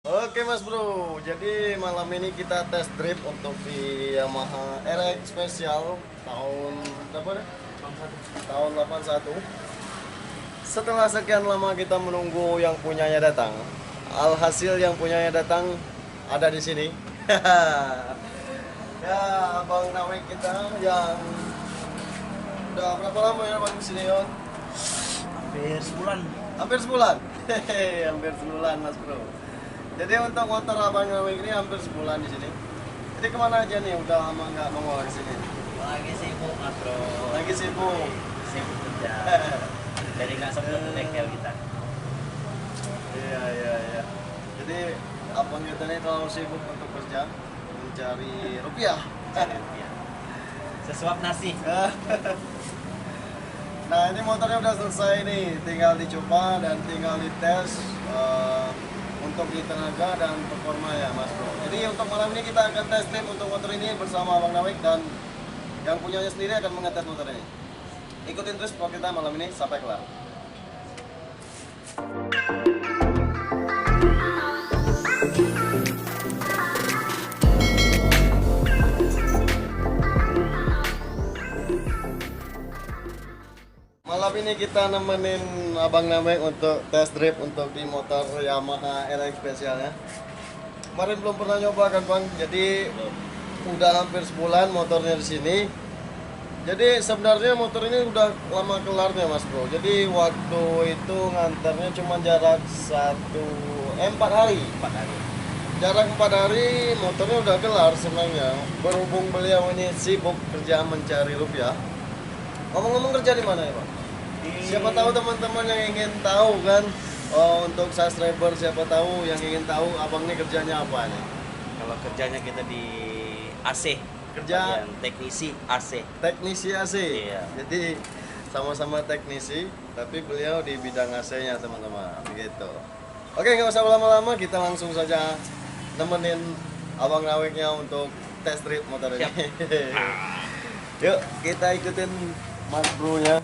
Oke Mas Bro, jadi malam ini kita test drive untuk di Yamaha RX Special tahun berapa deh? Tahun 81. Setelah sekian lama kita menunggu yang punyanya datang, alhasil yang punyanya datang ada di sini. Ya, Abang Nawek kita yang udah berapa lama ya Bang di sini Yon? Hampir sebulan. Hampir sebulan. Hehehe, hampir sebulan Mas Bro. Jadi untuk motor Abang Nawek ini hampir sebulan di sini. Jadi kemana aja nih? Udah lama nggak nongol ke sini. Lagi sibuk mas bro. Lagi sibuk. Sibuk kerja. Jadi nggak sempet ke bengkel kita. Iya. Jadi abang kita ini terlalu sibuk untuk kerja, mencari rupiah. Ya. Sesuap nasi. Nah ini motornya udah selesai nih, tinggal dicoba dan tinggal dites untuk di tenaga dan performa ya Mas Bro. Jadi untuk malam ini kita akan tes drive untuk motor ini bersama Abang Nawek dan yang punyanya sendiri akan mengetes motor ini. Ikutin terus vlog kita malam ini sampai kelar. Malam ini kita nemenin Abang Nawek untuk test drive untuk di motor Yamaha RX Specialnya. Kemarin belum pernah nyoba kan Bang, jadi udah hampir sebulan motornya di sini. Jadi sebenarnya motor ini udah lama kelarnya Mas Bro. Jadi waktu itu nganternya cuma jarak 4 hari. 4 hari. Jarak 4 hari motornya udah kelar sebenarnya. Berhubung beliau ini sibuk kerja mencari rupiah. Ngomong-ngomong kerja di mana ya Pak? Siapa tahu teman-teman yang ingin tahu kan, untuk subscriber siapa tahu yang ingin tahu abang ini kerjanya apa nih? Kalau kerjanya kita di AC. Kerja bagian teknisi AC. teknisi AC. Iya. Jadi sama-sama teknisi, tapi beliau di bidang AC-nya teman-teman. Begitu. Oke, nggak usah lama-lama, kita langsung saja nemenin abang Naweknya untuk test drive motor ini. Siap. Yuk, kita ikutin Mas Bro-nya.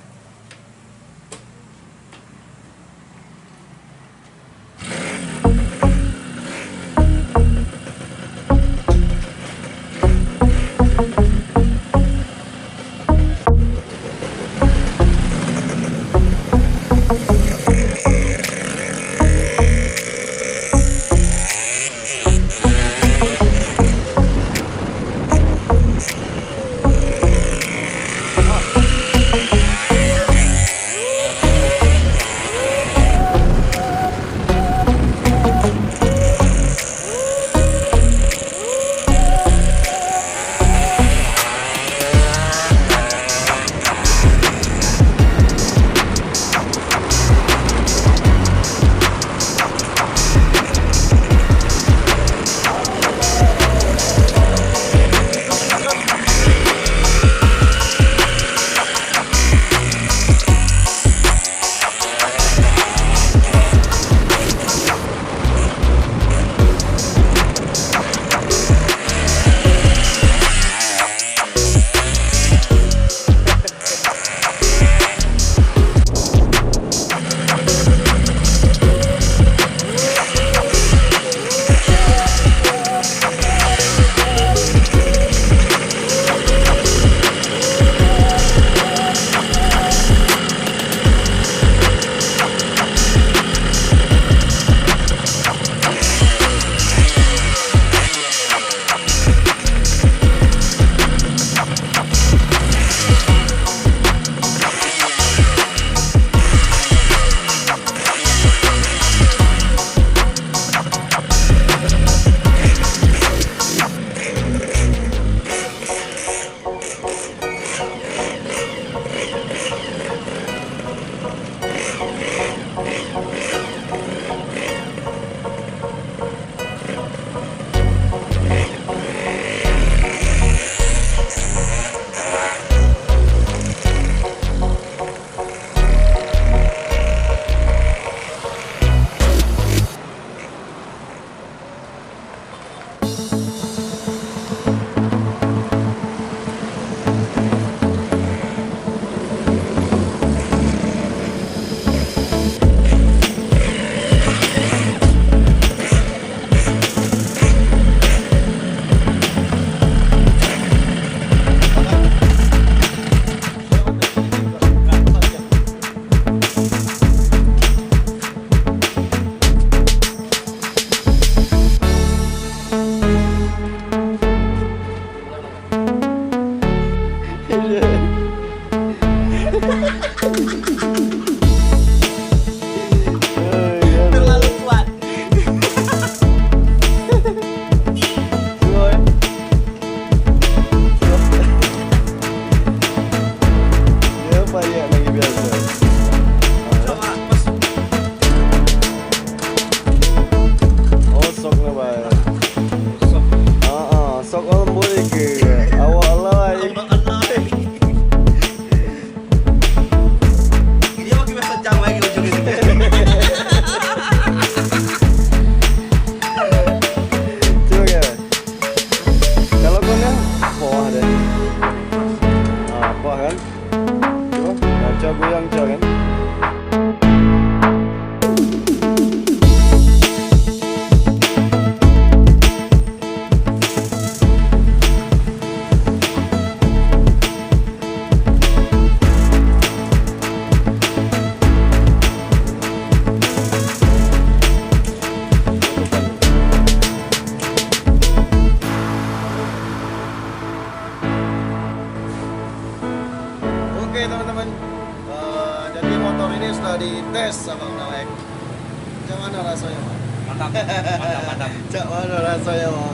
udah dites sama Bang Nawek. Macam mana rasanya, Bang? Mantap. Macam mana rasanya, Bang?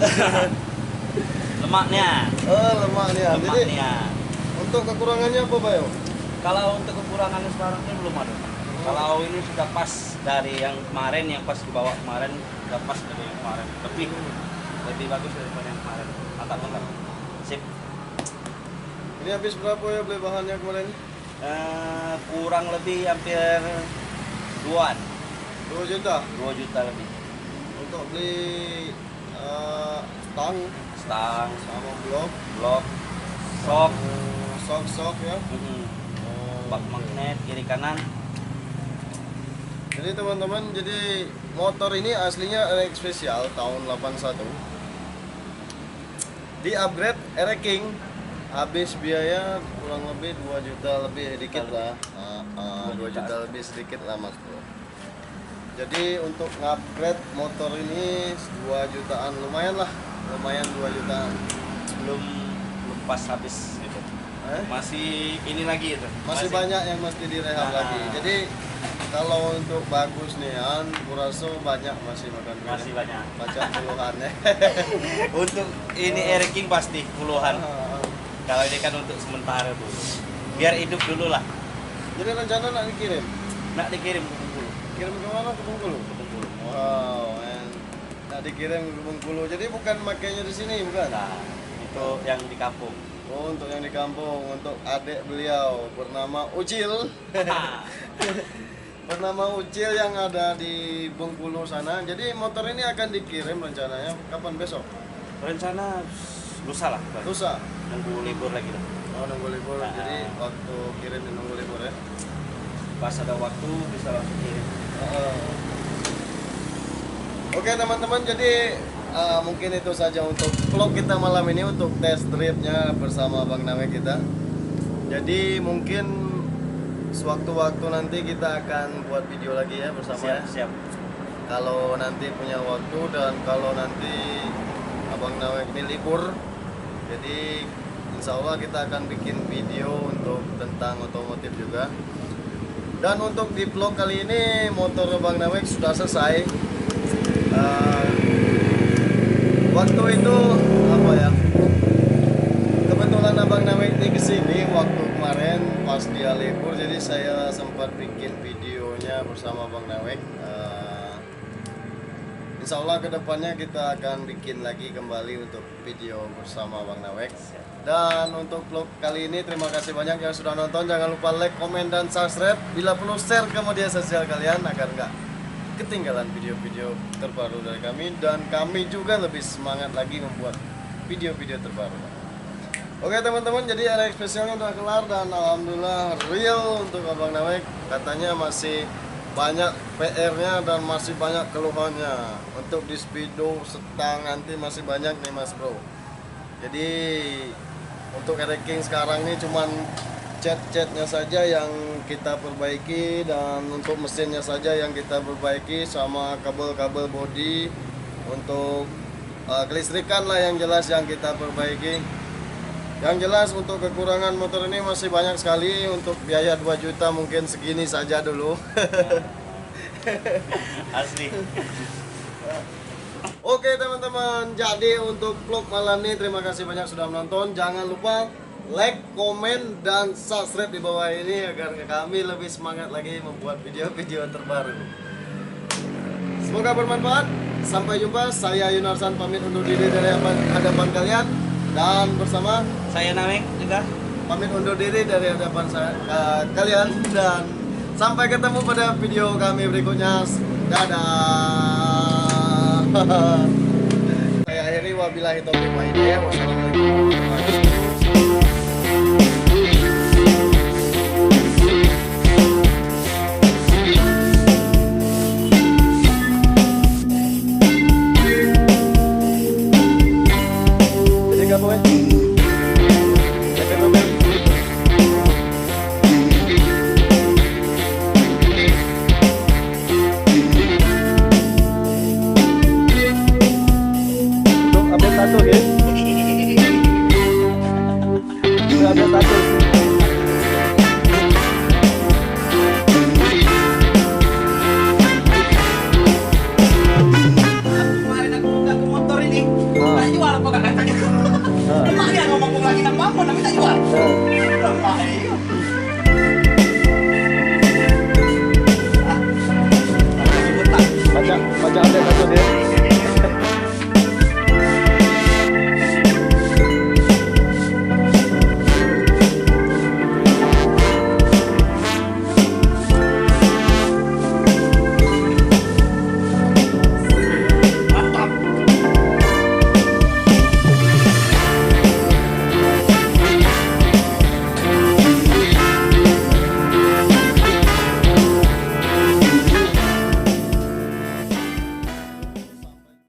Lemaknya. Oh, lemaknya. Jadi Lemaknya. untuk kekurangannya apa, Bayo? Kalau untuk kekurangannya sekarang ini belum ada. Kalau ini sudah pas dari yang kemarin, yang pas dibawa kemarin, sudah pas dari yang kemarin. Lebih bagus daripada yang kemarin. Mantap. Sip. Ini habis berapa ya beli bahannya kemarin? Kurang lebih hampir 2-an. 2 juta 2 juta lebih. untuk beli stang Stang, sama blok, sok, sok ya. bak magnet kiri kanan. Jadi teman-teman, jadi motor ini aslinya RX Special tahun 81. Di upgrade RX King, habis biaya kurang lebih 2 juta lebih sedikit lah. 2 juta lebih sedikit lah Mas Bro. Jadi untuk upgrade motor ini 2 jutaan lumayan 2 jutaan. Belum pas habis gitu. Masih ini lagi itu. Masih banyak yang mesti direhab lagi. Jadi kalau untuk bagus nih An, kurasa banyak masih makan duit. Masih banyak. Baca puluhan ya. Untuk ini Air King pasti puluhan. Kalau ini kan untuk sementara dulu. Biar hidup dulu lah. Jadi rencana nak dikirim? Nak dikirim ke Bengkulu. Kirim ke mana? Ke Bengkulu? Ke Bengkulu. Wow, man. Nak dikirim ke Bengkulu. Jadi bukan makainya di sini, bukan? Nah, itu yang di kampung. Oh, untuk yang di kampung, untuk adik beliau bernama Ucil. Bernama Ucil yang ada di Bengkulu sana. Jadi motor ini akan dikirim rencananya kapan besok? Rencana lusa lah. Lusa. Nunggu libur lagi lah. Oh, nunggu libur. Nah. Jadi waktu kirim nunggu libur ya. Pas ada waktu bisa langsung kirim. Oke teman-teman, jadi mungkin itu saja untuk vlog kita malam ini, untuk test drive-nya bersama Bang Nawek kita. Jadi mungkin sewaktu-waktu nanti kita akan buat video lagi ya bersama ya. Siap. Kalau nanti punya waktu dan kalau nanti Abang Nawek ini libur, jadi insya Allah kita akan bikin video untuk tentang otomotif juga. Dan untuk di vlog kali ini motor Bang Nawek sudah selesai. Waktu itu apa ya? Kebetulan Abang Nawek ini kesini waktu kemarin pas dia libur, jadi saya sempat bikin videonya bersama Bang Nawek. Insya Allah kedepannya kita akan bikin lagi kembali untuk video bersama Bang Nawek. Dan untuk vlog kali ini terima kasih banyak yang sudah nonton. Jangan lupa like, komen, dan subscribe. Bila perlu share ke media sosial kalian agar nggak ketinggalan video-video terbaru dari kami. Dan kami juga lebih semangat lagi membuat video-video terbaru. Oke teman-teman, jadi RX spesialnya udah kelar dan alhamdulillah real untuk Abang Nawek. Katanya masih banyak PR-nya dan masih banyak keluhannya. Untuk di speedo, setang nanti masih banyak nih Mas Bro. Jadi untuk RX King sekarang ini cuman cat-catnya saja yang kita perbaiki, dan untuk mesinnya saja yang kita perbaiki, sama kabel-kabel bodi untuk kelistrikan lah yang jelas yang kita perbaiki. Yang jelas untuk kekurangan motor ini masih banyak sekali. Untuk biaya 2 juta mungkin segini saja dulu. Asli. Oke teman-teman, jadi untuk vlog malam ini terima kasih banyak sudah menonton. Jangan lupa like, komen, dan subscribe di bawah ini agar kami lebih semangat lagi membuat video-video terbaru. Semoga bermanfaat. Sampai jumpa. Saya Yunarsan pamit undur diri dari hadapan kalian, dan bersama Saya Nawek juga pamit undur diri dari hadapan kalian, dan sampai ketemu pada video kami berikutnya. Dadah. Saya akhiri, wabillahi taufiq wal hidayah. Wassalamualaikum warahmatullahi wabarakatuh. Jadi kamu satu ya. Cuma